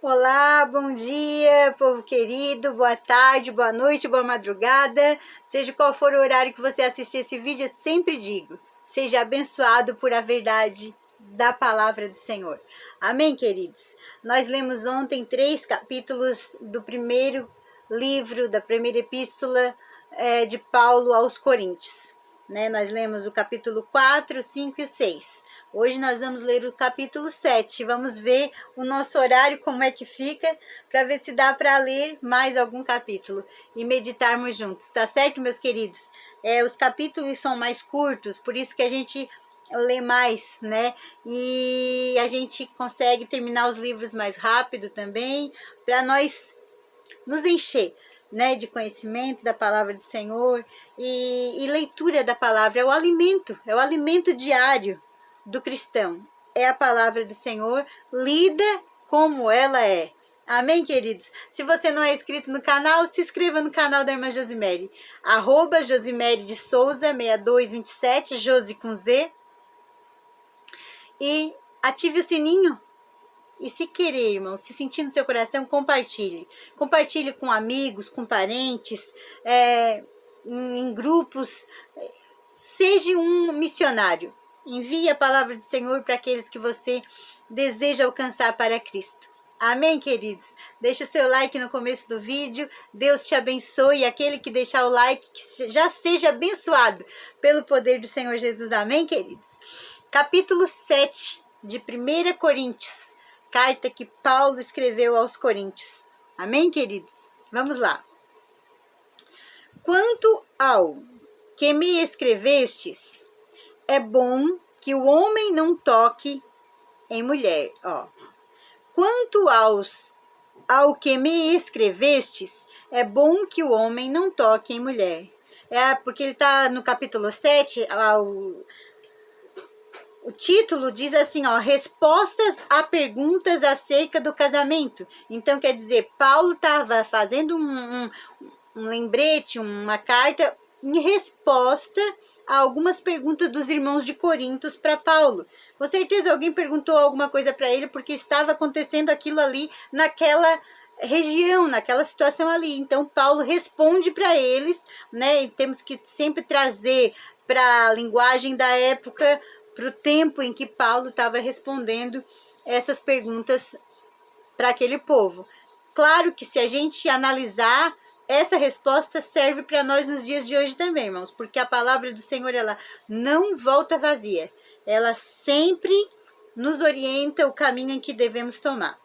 Olá, bom dia, povo querido, boa tarde, boa noite, boa madrugada. Seja qual for o horário que você assistir esse vídeo, eu sempre digo, seja abençoado por a verdade da palavra do Senhor. Amém, queridos? Nós lemos ontem 3 capítulos do primeiro livro, da primeira epístola de Paulo aos Coríntios. Nós lemos o capítulo 4, 5 e 6. Hoje nós vamos ler o capítulo 7. Vamos ver o nosso horário, como é que fica, para ver se dá para ler mais algum capítulo e meditarmos juntos. Tá certo, meus queridos? Os capítulos são mais curtos, por isso que a gente lê mais, né? E a gente consegue terminar os livros mais rápido também, para nós nos encher, né, de conhecimento da palavra do Senhor e leitura da palavra. É o alimento diário do cristão. É a palavra do Senhor, lida como ela é. Amém, queridos? Se você não é inscrito no canal, se inscreva no canal da irmã Josimere. @Josimere de Souza 6227, Josi com Z. E ative o sininho. E se querer, irmão, se sentir no seu coração, compartilhe. Compartilhe com amigos, com parentes, em grupos. Seja um missionário. Envie a palavra do Senhor para aqueles que você deseja alcançar para Cristo. Amém, queridos? Deixa o seu like no começo do vídeo. Deus te abençoe. E aquele que deixar o like, que já seja abençoado pelo poder do Senhor Jesus. Amém, queridos? Capítulo 7 de 1 Coríntios. Carta que Paulo escreveu aos Coríntios. Amém, queridos? Vamos lá. Quanto ao que me escrevestes, é bom que o homem não toque em mulher. Quanto ao que me escrevestes, é bom que o homem não toque em mulher. Porque ele está no capítulo 7, o título diz assim, respostas a perguntas acerca do casamento. Então, quer dizer, Paulo estava fazendo um lembrete, uma carta em resposta a algumas perguntas dos irmãos de Corinto para Paulo. Com certeza alguém perguntou alguma coisa para ele porque estava acontecendo aquilo ali naquela região, naquela situação ali. Então, Paulo responde para eles, né? E temos que sempre trazer para a linguagem da época, para o tempo em que Paulo estava respondendo essas perguntas para aquele povo. Claro que se a gente analisar, essa resposta serve para nós nos dias de hoje também, irmãos, porque a palavra do Senhor, ela não volta vazia. Ela sempre nos orienta o caminho em que devemos tomar,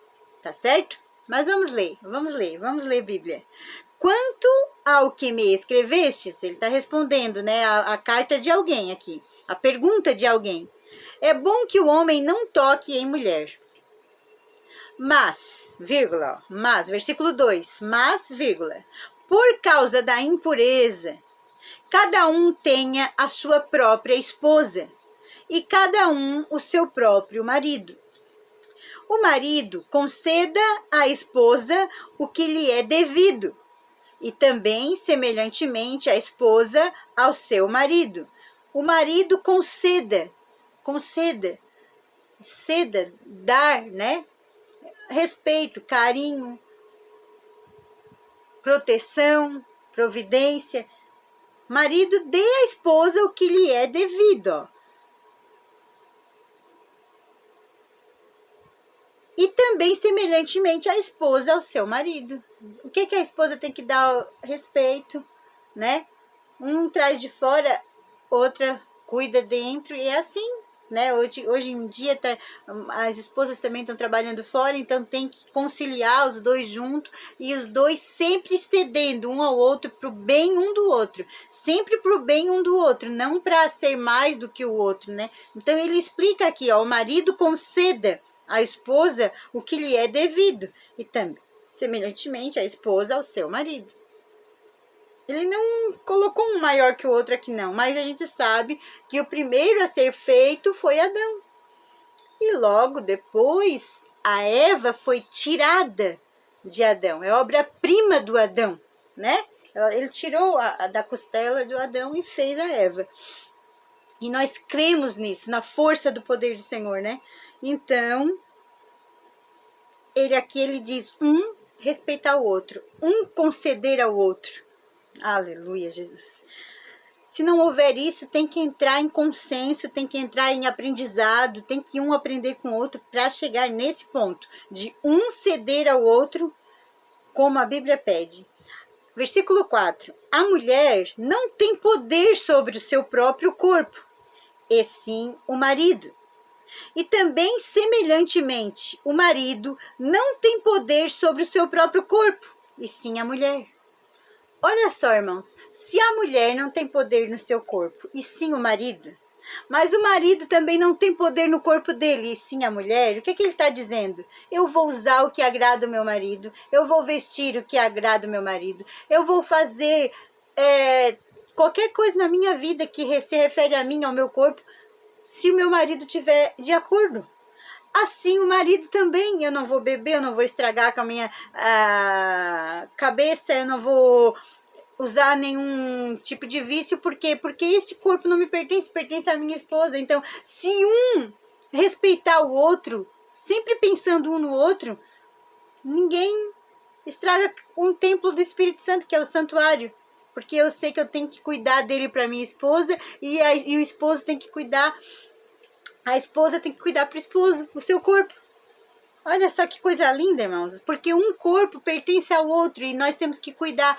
tá certo? Mas vamos ler Bíblia. Quanto ao que me escrevestes, ele está respondendo, né, a carta de alguém aqui, a pergunta de alguém. É bom que o homem não toque em mulher. Mas, versículo 2, por causa da impureza, cada um tenha a sua própria esposa, e cada um o seu próprio marido. O marido conceda à esposa o que lhe é devido, e também, semelhantemente, a esposa ao seu marido. O marido conceda, dar, né? Respeito, carinho, proteção, providência. Marido, dê à esposa o que lhe é devido. E também, semelhantemente, a esposa ao seu marido. O que a esposa tem que dar? Respeito, né? Um traz de fora, outra cuida dentro, e é assim, né? Hoje em dia as esposas também estão trabalhando fora, então tem que conciliar os dois juntos e os dois sempre cedendo um ao outro para o bem um do outro, sempre para o bem um do outro, não para ser mais do que o outro, né? Então ele explica aqui, o marido conceda à esposa o que lhe é devido, e também, semelhantemente, a esposa ao seu marido. Ele não colocou um maior que o outro aqui não, mas a gente sabe que o primeiro a ser feito foi Adão. E logo depois, a Eva foi tirada de Adão, é obra-prima do Adão, né? Ele tirou da costela do Adão e fez a Eva. E nós cremos nisso, na força do poder do Senhor, né? Então, ele diz respeitar o outro, conceder ao outro. Aleluia, Jesus. Se não houver isso, tem que entrar em consenso, tem que entrar em aprendizado, tem que um aprender com o outro para chegar nesse ponto de um ceder ao outro, como a Bíblia pede. Versículo 4. A mulher não tem poder sobre o seu próprio corpo, e sim o marido. E também, semelhantemente, o marido não tem poder sobre o seu próprio corpo, e sim a mulher. Olha só, irmãos, se a mulher não tem poder no seu corpo, e sim o marido, mas o marido também não tem poder no corpo dele, e sim a mulher, o que ele está dizendo? Eu vou usar o que agrada o meu marido, eu vou vestir o que agrada o meu marido, eu vou fazer qualquer coisa na minha vida que se refere a mim, ao meu corpo, se o meu marido estiver de acordo. Assim o marido também, eu não vou beber, eu não vou estragar com a minha cabeça, eu não vou usar nenhum tipo de vício, por quê? Porque esse corpo não me pertence, pertence à minha esposa. Então, se um respeitar o outro, sempre pensando um no outro, ninguém estraga um templo do Espírito Santo, que é o santuário. Porque eu sei que eu tenho que cuidar dele para minha esposa, e o esposo tem que cuidar. A esposa tem que cuidar para o esposo, o seu corpo. Olha só que coisa linda, irmãos. Porque um corpo pertence ao outro e nós temos que cuidar.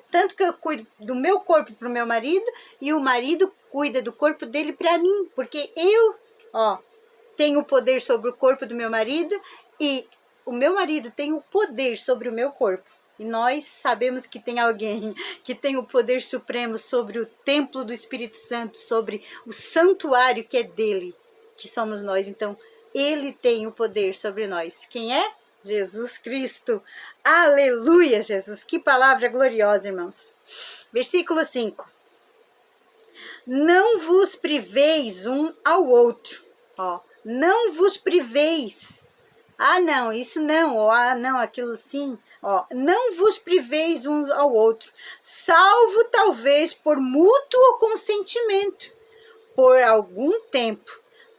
Tanto que eu cuido do meu corpo para o meu marido e o marido cuida do corpo dele para mim. Porque eu, tenho o poder sobre o corpo do meu marido e o meu marido tem o poder sobre o meu corpo. E nós sabemos que tem alguém que tem o poder supremo sobre o templo do Espírito Santo, sobre o santuário que é dele, que somos nós. Então, ele tem o poder sobre nós. Quem é? Jesus Cristo. Aleluia, Jesus. Que palavra gloriosa, irmãos. Versículo 5. Não vos priveis um ao outro. Não vos priveis. Não, isso não. Não, aquilo sim. Não vos priveis um ao outro, salvo talvez por mútuo consentimento, por algum tempo,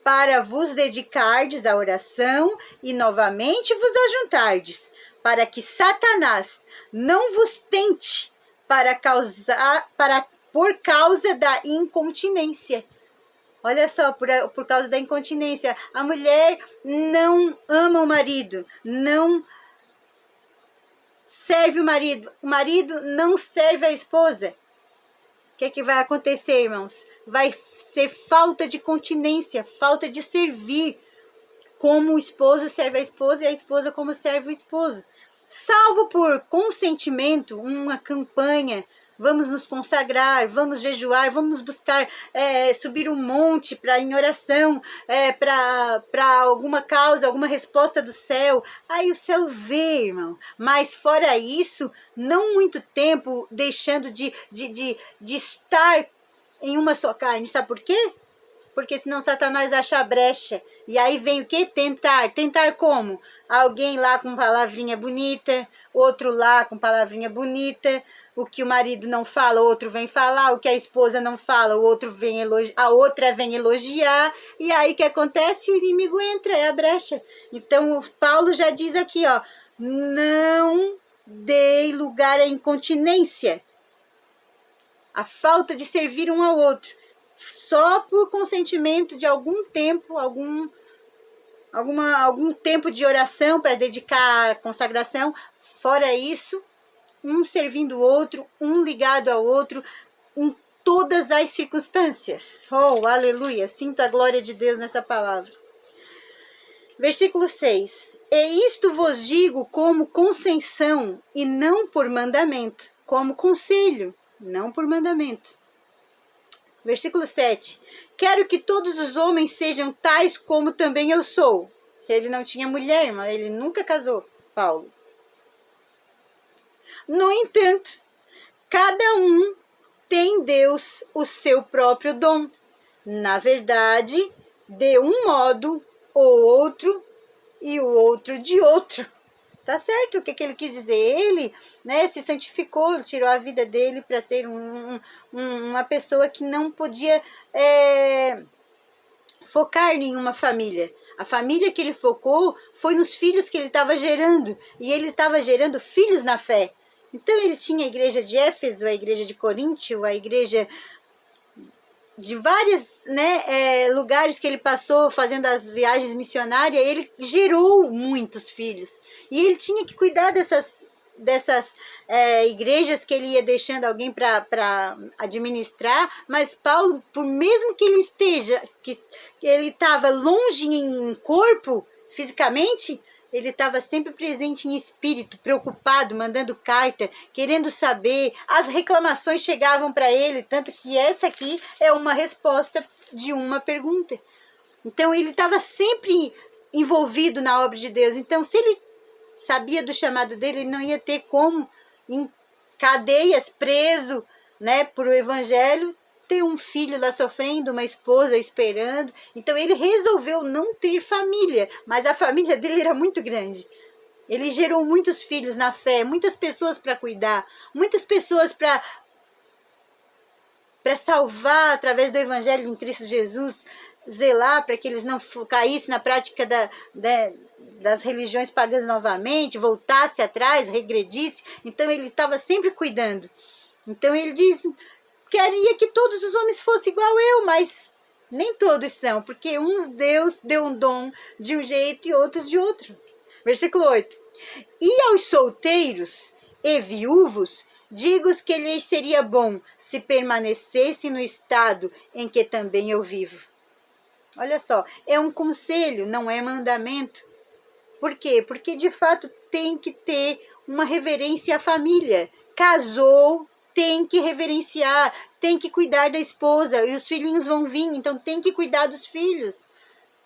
para vos dedicardes à oração e novamente vos ajuntardes, para que Satanás não vos tente por causa da incontinência. Olha só, por causa da incontinência, a mulher não ama o marido, não serve o marido não serve a esposa. O que vai acontecer, irmãos? Vai ser falta de continência, falta de servir, como o esposo serve a esposa e a esposa como serve o esposo. Salvo por consentimento, uma campanha, vamos nos consagrar, vamos jejuar, vamos buscar subir um monte em oração, para alguma causa, alguma resposta do céu. Aí o céu vê, irmão. Mas fora isso, não muito tempo deixando de estar em uma só carne. Sabe por quê? Porque senão Satanás acha a brecha. E aí vem o quê? Tentar. Tentar como? Alguém lá com palavrinha bonita, outro lá com palavrinha bonita. O que o marido não fala, o outro vem falar. O que a esposa não fala, o outro vem a outra vem elogiar. E aí o que acontece? O inimigo entra, é a brecha. Então, Paulo já diz aqui, não dei lugar à incontinência. A falta de servir um ao outro. Só por consentimento de algum tempo, algum tempo de oração para dedicar a consagração. Fora isso, um servindo o outro, um ligado ao outro, em todas as circunstâncias. Oh, aleluia! Sinto a glória de Deus nessa palavra. Versículo 6. E isto vos digo como concessão e não por mandamento. Como conselho, não por mandamento. Versículo 7. Quero que todos os homens sejam tais como também eu sou. Ele não tinha mulher, mas ele nunca casou, Paulo. No entanto, cada um tem Deus o seu próprio dom. Na verdade, de um modo, o outro e o outro de outro. Tá certo? O que ele quis dizer? Ele, se santificou, tirou a vida dele para ser uma pessoa que não podia focar em uma família. A família que ele focou foi nos filhos que ele estava gerando. E ele estava gerando filhos na fé. Então ele tinha a igreja de Éfeso, a igreja de Coríntio, a igreja de vários, né, lugares que ele passou fazendo as viagens missionárias. Ele gerou muitos filhos. E ele tinha que cuidar dessas igrejas que ele ia deixando alguém para administrar. Mas Paulo, por mesmo que ele esteja, que ele estava longe em corpo, fisicamente, ele estava sempre presente em espírito, preocupado, mandando carta, querendo saber. As reclamações chegavam para ele, tanto que essa aqui é uma resposta de uma pergunta. Então ele estava sempre envolvido na obra de Deus. Então, se ele sabia do chamado dele, ele não ia ter como, em cadeias, preso, né, por o evangelho, ter um filho lá sofrendo, uma esposa esperando. Então ele resolveu não ter família, mas a família dele era muito grande. Ele gerou muitos filhos na fé, muitas pessoas para cuidar, muitas pessoas para salvar através do evangelho em Cristo Jesus, zelar para que eles não caíssem na prática das religiões pagãs novamente, voltasse atrás, regredisse. Então ele estava sempre cuidando. Então ele diz: queria que todos os homens fossem igual eu, mas nem todos são, porque uns Deus deu um dom de um jeito e outros de outro. Versículo 8. E aos solteiros e viúvos, digo que lhes seria bom se permanecessem no estado em que também eu vivo. Olha só, é um conselho, não é mandamento. Por quê? Porque de fato tem que ter uma reverência à família. Casou, tem que reverenciar, tem que cuidar da esposa, e os filhinhos vão vir, então tem que cuidar dos filhos.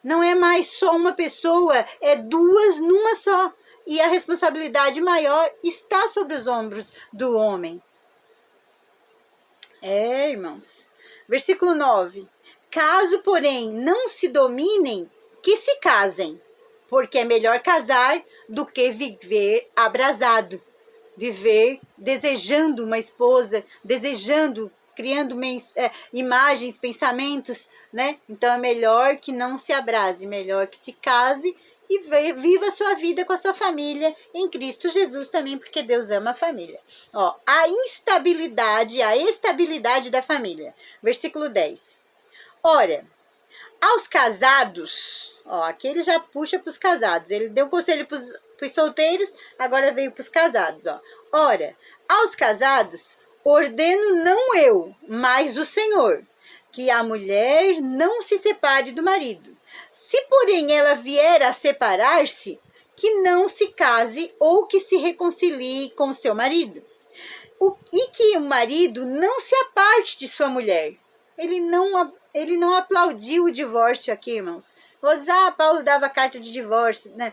Não é mais só uma pessoa, é duas numa só. E a responsabilidade maior está sobre os ombros do homem. Irmãos. Versículo 9. Caso, porém, não se dominem, que se casem, porque é melhor casar do que viver abrasado. Viver desejando uma esposa, desejando, criando imagens, pensamentos, né? Então é melhor que não se abrase, melhor que se case e viva a sua vida com a sua família em Cristo Jesus também, porque Deus ama a família. Ó, a estabilidade da família. Versículo 10. Ora, aos casados, ó, aqui ele já puxa para os casados, ele deu um conselho para os solteiros, agora veio para os casados, ó. Ora, aos casados, ordeno não eu, mas o Senhor, que a mulher não se separe do marido. Se, porém, ela vier a separar-se, que não se case ou que se reconcilie com seu marido. E que o marido não se aparte de sua mulher. Ele não aplaudiu o divórcio aqui, irmãos. Paulo dava carta de divórcio, né?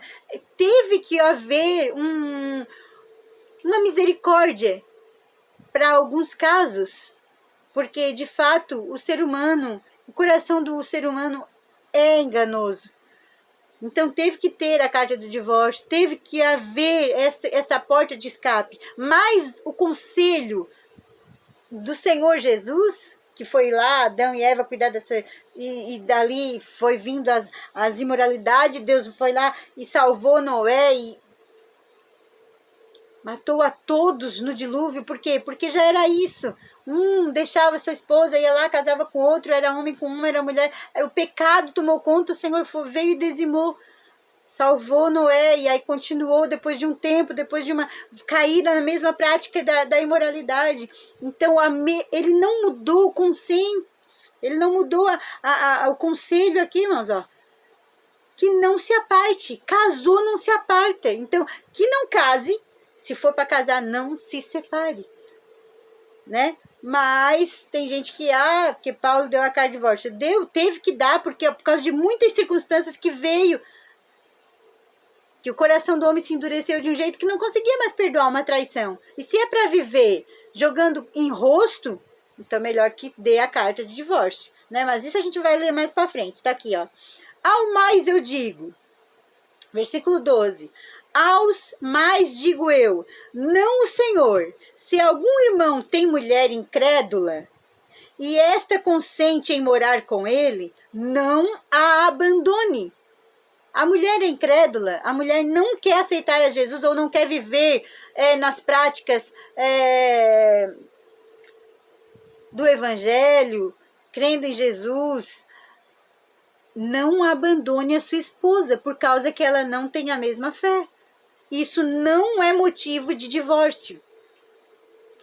Teve que haver uma misericórdia para alguns casos, porque de fato o coração do ser humano é enganoso. Então teve que ter a carta do divórcio, teve que haver essa porta de escape. Mas o conselho do Senhor Jesus, que foi lá, Adão e Eva cuidar da sua... E dali foi vindo as imoralidades, Deus foi lá e salvou Noé e matou a todos no dilúvio. Por quê? Porque já era isso. Deixava sua esposa, ia lá, casava com outro, era homem com uma, era mulher. O pecado tomou conta, o Senhor veio e dizimou. Salvou Noé e aí continuou depois de um tempo, depois de uma caída na mesma prática da imoralidade. Então ele não mudou o consenso, ele não mudou o conselho aqui, irmãos, ó. Que não se aparte, casou não se aparta. Então, que não case, se for para casar, não se separe, né? Mas tem gente que Paulo deu a carta de divórcio. Teve que dar, porque por causa de muitas circunstâncias que veio, que o coração do homem se endureceu de um jeito que não conseguia mais perdoar uma traição. E se é para viver jogando em rosto, então melhor que dê a carta de divórcio, né? Mas isso a gente vai ler mais para frente, tá aqui, ó. Ao mais eu digo, versículo 12, aos mais digo eu, não o Senhor, se algum irmão tem mulher incrédula e esta consente em morar com ele, não a abandone. A mulher é incrédula, a mulher não quer aceitar a Jesus ou não quer viver nas práticas do Evangelho, crendo em Jesus. Não abandone a sua esposa por causa que ela não tem a mesma fé. Isso não é motivo de divórcio.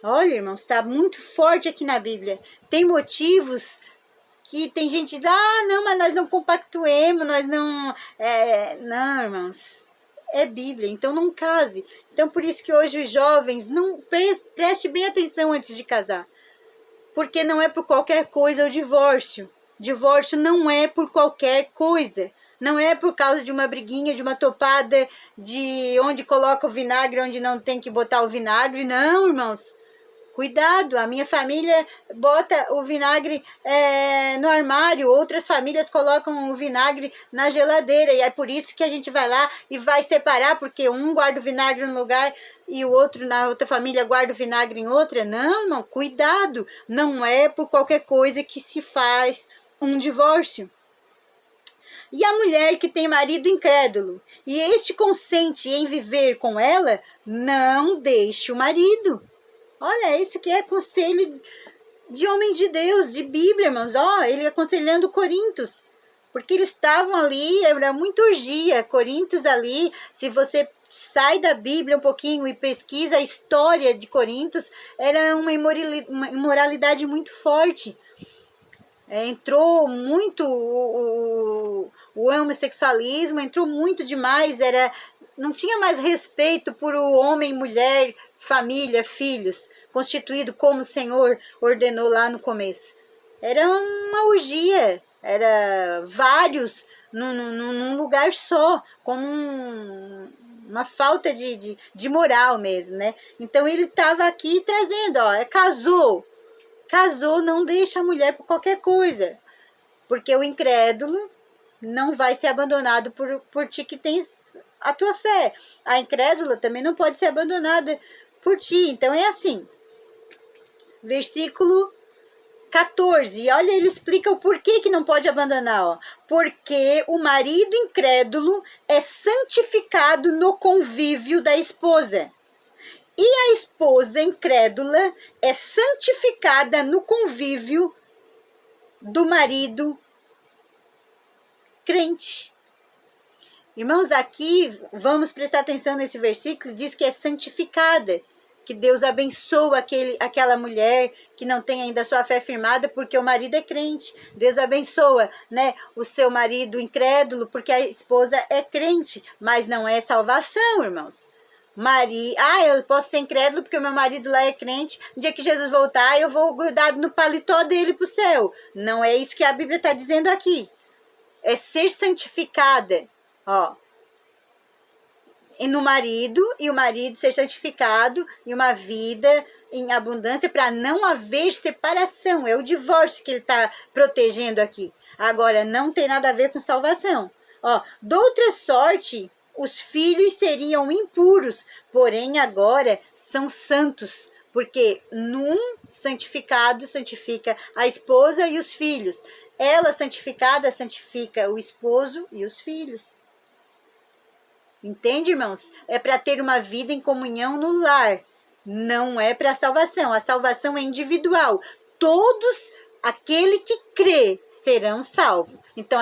Olha, irmãos, está muito forte aqui na Bíblia. Tem motivos que tem gente que diz, não, mas nós não compactuemos, nós não... Não, irmãos, é Bíblia, então não case. Então, por isso que hoje os jovens, não preste bem atenção antes de casar. Porque não é por qualquer coisa o divórcio. Divórcio não é por qualquer coisa. Não é por causa de uma briguinha, de uma topada, de onde coloca o vinagre, onde não tem que botar o vinagre. Não, irmãos. Cuidado, a minha família bota o vinagre no armário, outras famílias colocam o vinagre na geladeira. E é por isso que a gente vai lá e vai separar, porque um guarda o vinagre num lugar e o outro, na outra família, guarda o vinagre em outra. Não, irmão, cuidado. Não é por qualquer coisa que se faz um divórcio. E a mulher que tem marido incrédulo, e este consente em viver com ela, não deixe o marido. Olha, esse aqui é conselho de homem de Deus, de Bíblia, irmãos. Ele aconselhando Coríntios, porque eles estavam ali, era muita orgia. Coríntios ali, se você sai da Bíblia um pouquinho e pesquisa a história de Coríntios, era uma imoralidade muito forte. Entrou muito o homossexualismo, entrou muito demais, não tinha mais respeito por o homem, mulher, família, filhos, constituído como o Senhor ordenou lá no começo. Era uma orgia, era vários num lugar só, como uma falta de moral mesmo, né? Então ele estava aqui trazendo, casou, não deixa a mulher por qualquer coisa, porque o incrédulo não vai ser abandonado por ti que tens a tua fé. A incrédula também não pode ser abandonada por ti. Então é assim. Versículo 14. Olha, ele explica o porquê que não pode abandonar. Porque o marido incrédulo é santificado no convívio da esposa. E a esposa incrédula é santificada no convívio do marido crente. Irmãos, aqui, vamos prestar atenção nesse versículo, diz que é santificada, que Deus abençoa aquela mulher que não tem ainda a sua fé firmada, porque o marido é crente. Deus abençoa, né, o seu marido incrédulo, porque a esposa é crente, mas não é salvação, irmãos. Eu posso ser incrédulo porque o meu marido lá é crente, no dia que Jesus voltar, eu vou grudado no paletó dele pro céu. Não é isso que a Bíblia está dizendo aqui. É ser santificada, e no marido, e o marido ser santificado em uma vida em abundância para não haver separação. É o divórcio que ele está protegendo aqui. Agora, não tem nada a ver com salvação. De outra sorte, os filhos seriam impuros, porém agora são santos, porque num santificado santifica a esposa e os filhos. Ela santificada santifica o esposo e os filhos. Entende, irmãos? É para ter uma vida em comunhão no lar. Não é para salvação. A salvação é individual. Todos, aquele que crê, serão salvos. Então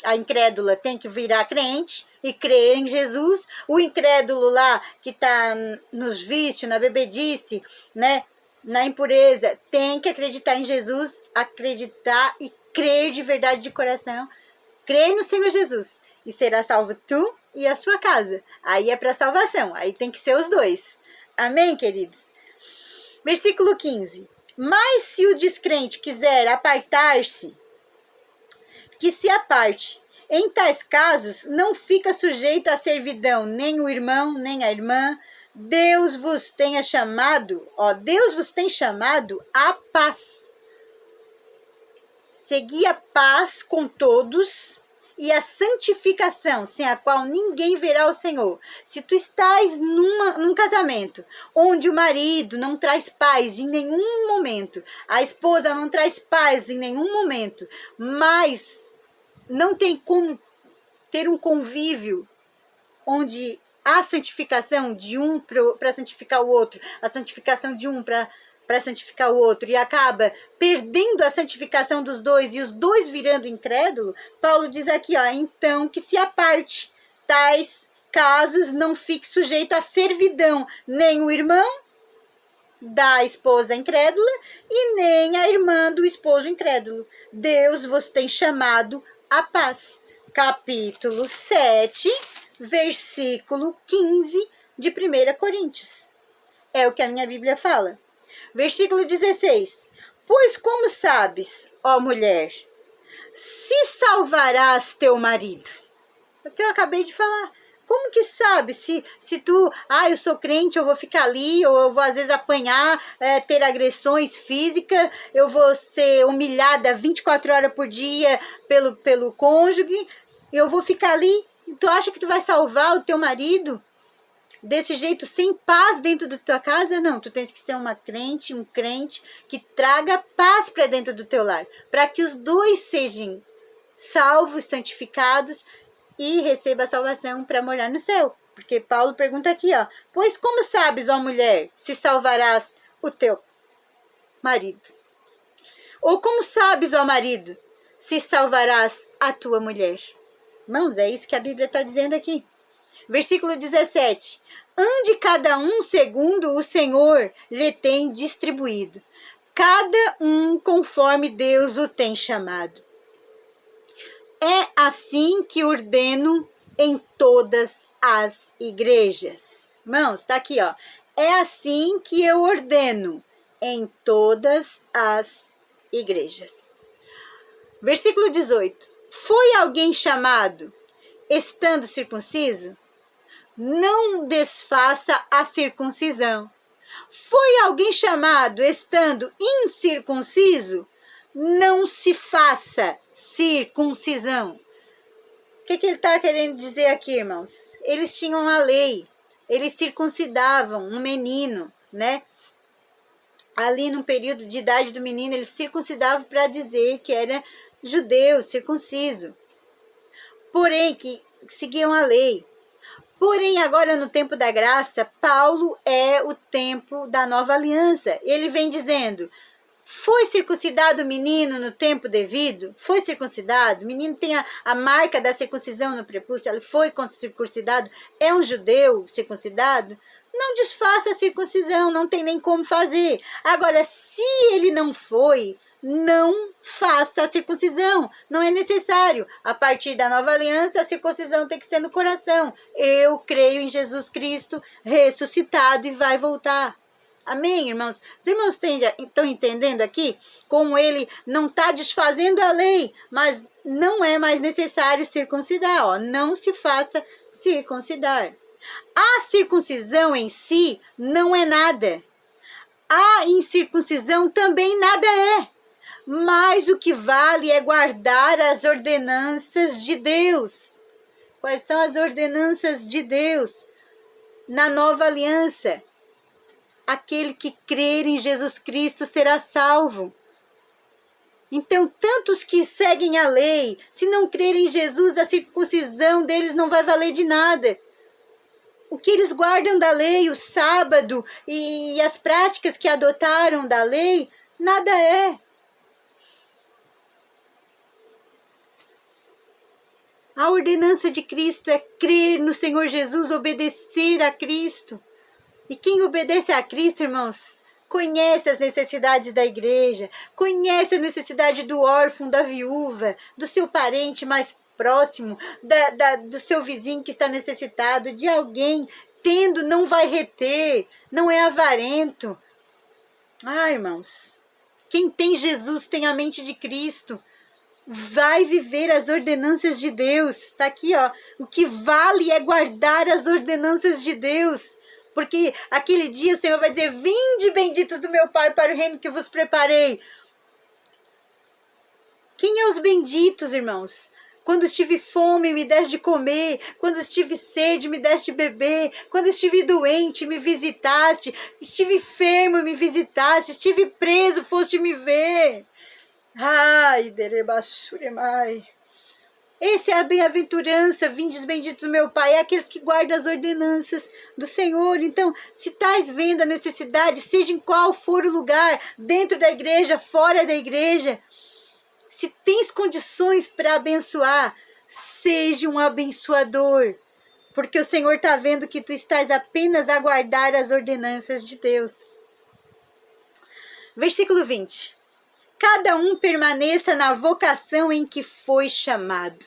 a incrédula tem que virar crente e crer em Jesus. O incrédulo lá, que está nos vícios, na bebedice, né, na impureza, tem que acreditar em Jesus, acreditar e crer de verdade de coração. Crer no Senhor Jesus e será salvo tu e a sua casa. Aí é para salvação, aí tem que ser os dois. Amém, queridos? Versículo 15. Mas se o descrente quiser apartar-se, que se aparte. Em tais casos, não fica sujeito à servidão nem o irmão, nem a irmã. Deus vos tem chamado à paz. Segui a paz com todos e a santificação, sem a qual ninguém verá o Senhor. Se tu estás num casamento onde o marido não traz paz em nenhum momento, a esposa não traz paz em nenhum momento, mas não tem como ter um convívio onde há santificação de um para santificar o outro, a santificação de um para santificar o outro, e acaba perdendo a santificação dos dois e os dois virando incrédulo, Paulo diz aqui, ó, então que se aparte, tais casos não fique sujeito à servidão, nem o irmão da esposa incrédula e nem a irmã do esposo incrédulo. Deus vos tem chamado à paz. Capítulo 7, versículo 15 de 1 Coríntios. É o que a minha Bíblia fala. Versículo 16. Pois como sabes, ó mulher, se salvarás teu marido? É o que eu acabei de falar. Como que sabe se tu, eu sou crente, eu vou ficar ali, ou eu vou às vezes apanhar, ter agressões físicas, eu vou ser humilhada 24 horas por dia pelo cônjuge, eu vou ficar ali, e tu acha que tu vai salvar o teu marido? Desse jeito, sem paz dentro da tua casa? Não, tu tens que ser uma crente, um crente que traga paz para dentro do teu lar, para que os dois sejam salvos, santificados e recebam a salvação para morar no céu. Porque Paulo pergunta aqui, ó, pois como sabes, ó mulher, se salvarás o teu marido? Ou como sabes, ó marido, se salvarás a tua mulher? Irmãos, é isso que a Bíblia está dizendo aqui. Versículo 17. Ande cada um segundo o Senhor lhe tem distribuído, cada um conforme Deus o tem chamado. É assim que ordeno em todas as igrejas. Irmãos, está aqui, ó. É assim que eu ordeno em todas as igrejas. Versículo 18. Foi alguém chamado estando circunciso? Não desfaça a circuncisão. Foi alguém chamado estando incircunciso? Não se faça circuncisão. O que ele está querendo dizer aqui, irmãos? Eles tinham a lei, eles circuncidavam um menino, né? Ali no período de idade do menino, eles circuncidavam para dizer que era judeu, circunciso. Porém, que seguiam a lei. Porém, agora no tempo da graça, Paulo é o tempo da nova aliança. Ele vem dizendo, foi circuncidado o menino no tempo devido? Foi circuncidado? O menino tem a marca da circuncisão no prepúcio, ele foi circuncidado? É um judeu circuncidado? Não desfaça a circuncisão, não tem nem como fazer. Agora, se ele não foi, não faça a circuncisão, não é necessário. A partir da nova aliança, a circuncisão tem que ser no coração. Eu creio em Jesus Cristo ressuscitado e vai voltar. Amém, irmãos? Os irmãos estão entendendo aqui como ele não está desfazendo a lei, mas não é mais necessário circuncidar, ó, não se faça circuncidar. A circuncisão em si não é nada. A incircuncisão também nada é. Mas o que vale é guardar as ordenanças de Deus. Quais são as ordenanças de Deus? Na nova aliança, aquele que crer em Jesus Cristo será salvo. Então, tantos que seguem a lei, se não crerem em Jesus, a circuncisão deles não vai valer de nada. O que eles guardam da lei, o sábado e as práticas que adotaram da lei, nada é. A ordenança de Cristo é crer no Senhor Jesus, obedecer a Cristo. E quem obedece a Cristo, irmãos, conhece as necessidades da igreja, conhece a necessidade do órfão, da viúva, do seu parente mais próximo, do seu vizinho que está necessitado, de alguém tendo, não vai reter, não é avarento. Irmãos, quem tem Jesus tem a mente de Cristo. Vai viver as ordenanças de Deus. Está aqui, ó. O que vale é guardar as ordenanças de Deus. Porque aquele dia o Senhor vai dizer, vinde benditos do meu Pai para o reino que vos preparei. Quem é os benditos, irmãos? Quando estive fome, me deste de comer. Quando estive sede, me deste de beber. Quando estive doente, me visitaste. Estive enfermo, me visitaste. Estive preso, foste me ver. Ai, derebassuremai. Essa é a bem-aventurança, vindes benditos do meu Pai, é aqueles que guardam as ordenanças do Senhor. Então, se estás vendo a necessidade, seja em qual for o lugar, dentro da igreja, fora da igreja, se tens condições para abençoar, seja um abençoador, porque o Senhor está vendo que tu estás apenas a guardar as ordenanças de Deus. Versículo 20. Cada um permaneça na vocação em que foi chamado.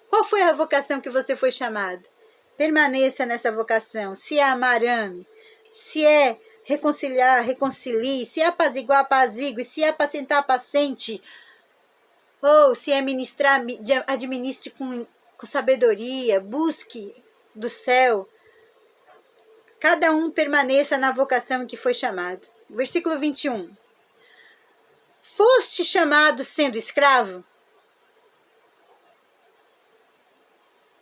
Qual foi a vocação que você foi chamado? Permaneça nessa vocação. Se é amar, ame. Se é reconciliar, reconcilie. Se é apaziguar, apazigue. Se é apacentar, apacente. Ou se é ministrar, administre com sabedoria. Busque do céu. Cada um permaneça na vocação em que foi chamado. Versículo 21. Foste chamado sendo escravo?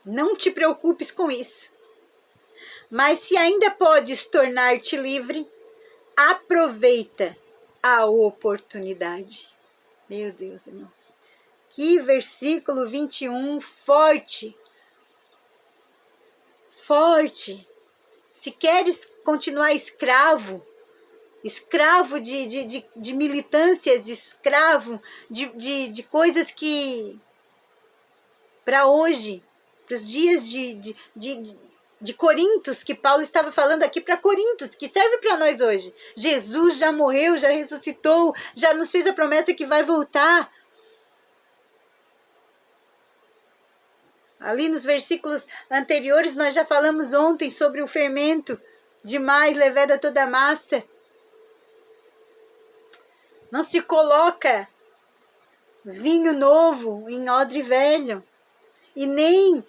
Não te preocupes com isso. Mas se ainda podes tornar-te livre, aproveita a oportunidade. Meu Deus, irmãos. Que versículo 21 forte. Forte. Se queres continuar escravo, escravo de militâncias, escravo de coisas que, para hoje, para os dias de Corintos, que Paulo estava falando aqui para Corintos, que serve para nós hoje. Jesus já morreu, já ressuscitou, já nos fez a promessa que vai voltar. Ali nos versículos anteriores, nós já falamos ontem sobre o fermento demais, leveda toda a massa. Não se coloca vinho novo em odre velho. E nem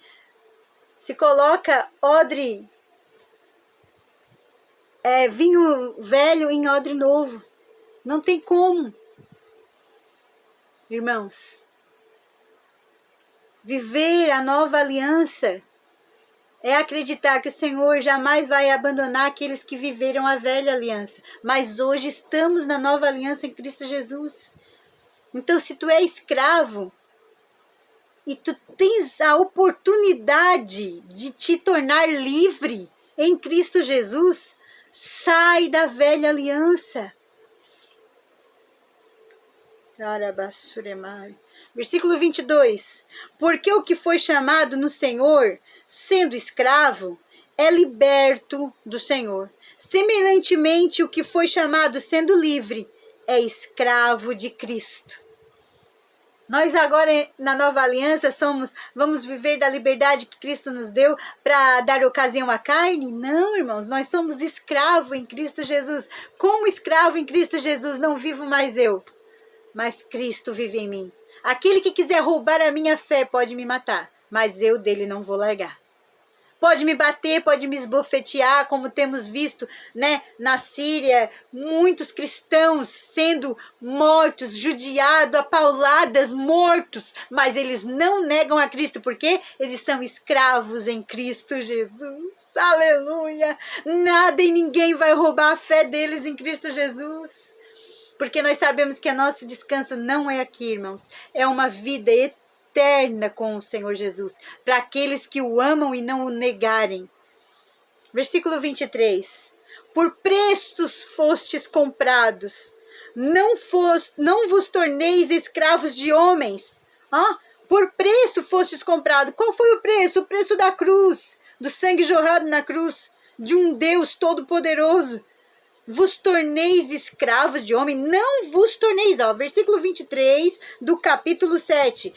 se coloca vinho velho em odre novo. Não tem como. Irmãos, viver a nova aliança é acreditar que o Senhor jamais vai abandonar aqueles que viveram a velha aliança. Mas hoje estamos na nova aliança em Cristo Jesus. Então, se tu é escravo e tu tens a oportunidade de te tornar livre em Cristo Jesus, sai da velha aliança. Versículo 22. Porque o que foi chamado no Senhor, sendo escravo, é liberto do Senhor. Semelhantemente, o que foi chamado sendo livre, é escravo de Cristo. Nós agora, na nova aliança, vamos viver da liberdade que Cristo nos deu para dar ocasião à carne? Não, irmãos, nós somos escravos em Cristo Jesus. Como escravo em Cristo Jesus, não vivo mais eu, mas Cristo vive em mim. Aquele que quiser roubar a minha fé pode me matar, mas eu dele não vou largar. Pode me bater, pode me esbofetear, como temos visto, né, na Síria, muitos cristãos sendo mortos, judiados, apauladas, mortos, mas eles não negam a Cristo, porque eles são escravos em Cristo Jesus. Aleluia! Nada e ninguém vai roubar a fé deles em Cristo Jesus. Porque nós sabemos que o nosso descanso não é aqui, irmãos. É uma vida eterna com o Senhor Jesus. Para aqueles que o amam e não o negarem. Versículo 23. Por preços fostes comprados. Não vos torneis escravos de homens. Por preço fostes comprados. Qual foi o preço? O preço da cruz. Do sangue jorrado na cruz. De um Deus todo-poderoso. Vos torneis escravos de homem, não vos torneis, versículo 23 do capítulo 7,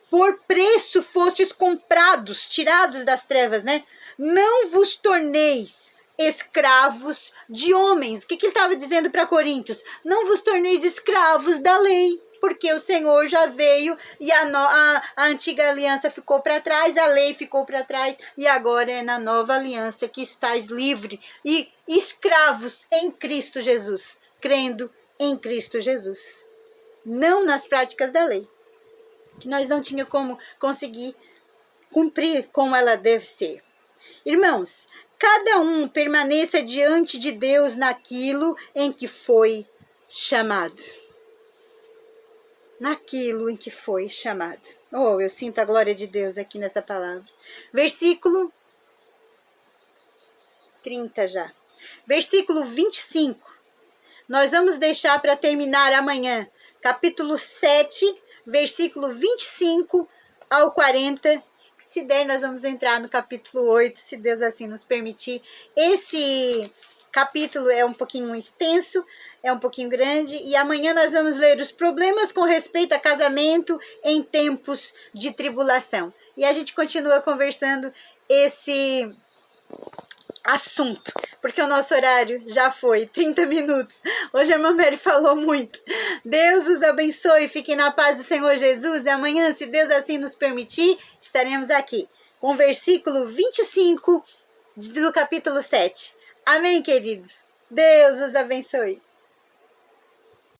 por preço fostes comprados, tirados das trevas, né? Não vos torneis escravos de homens. O que ele estava dizendo para Coríntios? Não vos torneis escravos da lei, porque o Senhor já veio e a antiga aliança ficou para trás, a lei ficou para trás, e agora é na nova aliança que estáis livre e escravos em Cristo Jesus, crendo em Cristo Jesus, não nas práticas da lei. que nós não tínhamos como conseguir cumprir como ela deve ser. Irmãos, cada um permaneça diante de Deus naquilo em que foi chamado. Naquilo em que foi chamado. Oh, eu sinto a glória de Deus aqui nessa palavra. Versículo 30 já. Versículo 25. Nós vamos deixar para terminar amanhã. Capítulo 7, versículo 25 ao 40. Se der, nós vamos entrar no capítulo 8, se Deus assim nos permitir. Esse capítulo é um pouquinho extenso, é um pouquinho grande, e amanhã nós vamos ler os problemas com respeito a casamento em tempos de tribulação. E a gente continua conversando esse assunto, porque o nosso horário já foi 30 minutos. Hoje a irmã Mary falou muito. Deus os abençoe, fiquem na paz do Senhor Jesus, e amanhã, se Deus assim nos permitir, estaremos aqui com o versículo 25 do capítulo 7. Amém, queridos? Deus os abençoe.